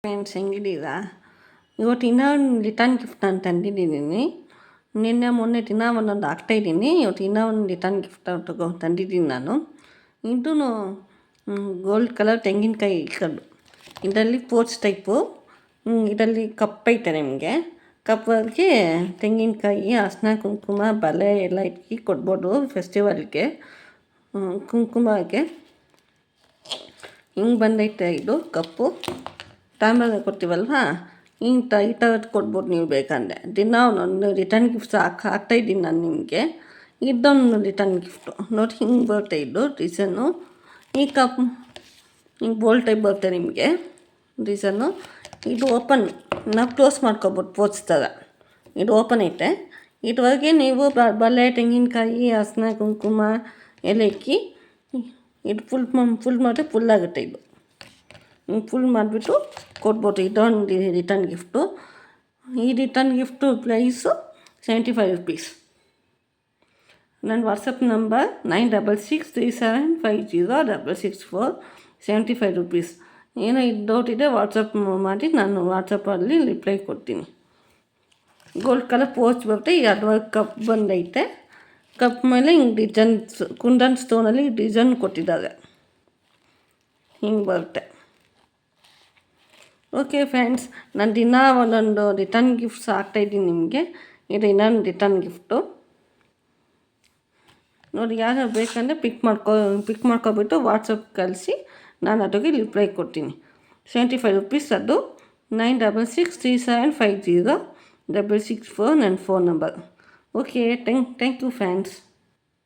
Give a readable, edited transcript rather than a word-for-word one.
Friends ಹೆಂಗಿದ್ದೀರಾ? ಇವತ್ತು ಇನ್ನೊಂದು return gift ನಾನು ತಂದಿದ್ದೀನಿ. ನಿನ್ನೆ ಮೊನ್ನೆ ದಿನ ಒಂದೊಂದು ಹಾಕ್ತಾಯಿದ್ದೀನಿ. ಇವತ್ತು ಇನ್ನೂ ಒಂದು ರಿಟರ್ನ್ ಗಿಫ್ಟ್ ತಂದಿದ್ದೀನಿ ನಾನು. ಇದೂ ಗೋಲ್ಡ್ ಕಲರ್ ತೆಂಗಿನಕಾಯಿ ಕಲ್ಲು. ಇದರಲ್ಲಿ ಪೋರ್ಚ್ ಟೈಪು. ಇದರಲ್ಲಿ ಕಪ್ ಐತೆ ನಿಮಗೆ. ಕಪ್ಪಲ್ಲಿ ತೆಂಗಿನಕಾಯಿ, ಅರಿಶಿನ, ಕುಂಕುಮ, ಬಳೆ ಎಲ್ಲ ಇಕ್ಕಿ ಕೊಡ್ಬೋದು ಫೆಸ್ಟಿವಲ್ಗೆ. ಕುಂಕುಮಕ್ಕೆ ಹಿಂಗೆ ಬಂದೈತೆ ಇದು ಕಪ್ಪು. ತಾಮ್ರದ ಕೊಡ್ತೀವಲ್ವ, ಈ ಥರದ್ದು ಕೊಡ್ಬೋದು ನೀವು ಬೇಕಂದರೆ. ದಿನ ಒಂದೊಂದು ರಿಟರ್ನ್ ಗಿಫ್ಟ್ಸ್ ಹಾಕ್ತಾಯಿದ್ದೀನಿ ನಾನು ನಿಮಗೆ. ಇದೊಂದು ರಿಟರ್ನ್ ಗಿಫ್ಟು ನೋಡಿ, ಹಿಂಗೆ ಬರುತ್ತೆ ಇದು ಡಿಸೈನು. ಈ ಕಪ್ ಹಿಂಗೆ ಬೋಲ್ ಟೈಪ್ ಬರುತ್ತೆ ನಿಮಗೆ ಡಿಸೈನು. ಇದು ಓಪನ್, ನಾವು ಕ್ಲೋಸ್ ಮಾಡ್ಕೊಬೋದು ಪೋಚ್ ಥರ. ಇದು ಓಪನ್ ಐತೆ. ಇದ್ರೊಳಗೆ ನೀವು ಬಳೆ, ತೆಂಗಿನಕಾಯಿ, ಅರಿಶಿನ, ಕುಂಕುಮ ಎಲ್ಲ ಇಕ್ಕಿ ಇದು ಫುಲ್ ಮಾಡಿದ್ರೆ ಫುಲ್ ಆಗುತ್ತೆ. ಇದು ಫುಲ್ ಮಾಡಿಬಿಟ್ಟು ಕೊಡ್ಬೋದು. ಇದೊಂದು ರಿಟರ್ನ್ ಗಿಫ್ಟು. ಈ ರಿಟರ್ನ್ ಗಿಫ್ಟು ಪ್ರೈಸು 75 rupees. ನನ್ನ ವಾಟ್ಸಪ್ ನಂಬರ್ 9663750664 75 rupees. ಏನೋ ಇದು ಡೌಟ್ ಇದೆ ವಾಟ್ಸಪ್ ಮಾಡಿ, ನಾನು ವಾಟ್ಸಪ್ಪಲ್ಲಿ ರಿಪ್ಲೈ ಕೊಡ್ತೀನಿ. ಗೋಲ್ಡ್ ಕಲರ್ ಪೋಚ್ ಬರುತ್ತೆ. ಈ ಅದ್ರೊಳಗೆ ಕಪ್ ಬಂದೈತೆ. ಕಪ್ ಮೇಲೆ ಹಿಂಗೆ ಡಿಸೈನ್ಸ್, ಕುಂದನ್ ಸ್ಟೋನಲ್ಲಿ ಡಿಸೈನ್ ಕೊಟ್ಟಿದ್ದಾರೆ. ಹಿಂಗೆ ಬರುತ್ತೆ. ಓಕೆ ಫ್ರೆಂಡ್ಸ್, ನಾನು ದಿನ ಒಂದೊಂದು ರಿಟರ್ನ್ ಗಿಫ್ಟ್ಸ್ ಹಾಕ್ತಾಯಿದ್ದೀನಿ ನಿಮಗೆ. ಇದು ಇನ್ನೊಂದು ರಿಟರ್ನ್ ಗಿಫ್ಟು ನೋಡಿ. ಯಾರು ಬೇಕಂದರೆ ಪಿಕ್ ಮಾಡ್ಕೊಬಿಟ್ಟು ವಾಟ್ಸಪ್ ಕಳಿಸಿ, ನಾನು ಅದಕ್ಕೆ ರಿಪ್ಲೈ ಕೊಡ್ತೀನಿ. 75 rupees. ಅದು 9663750664 ನನ್ನ phone number. Okay, thank you friends.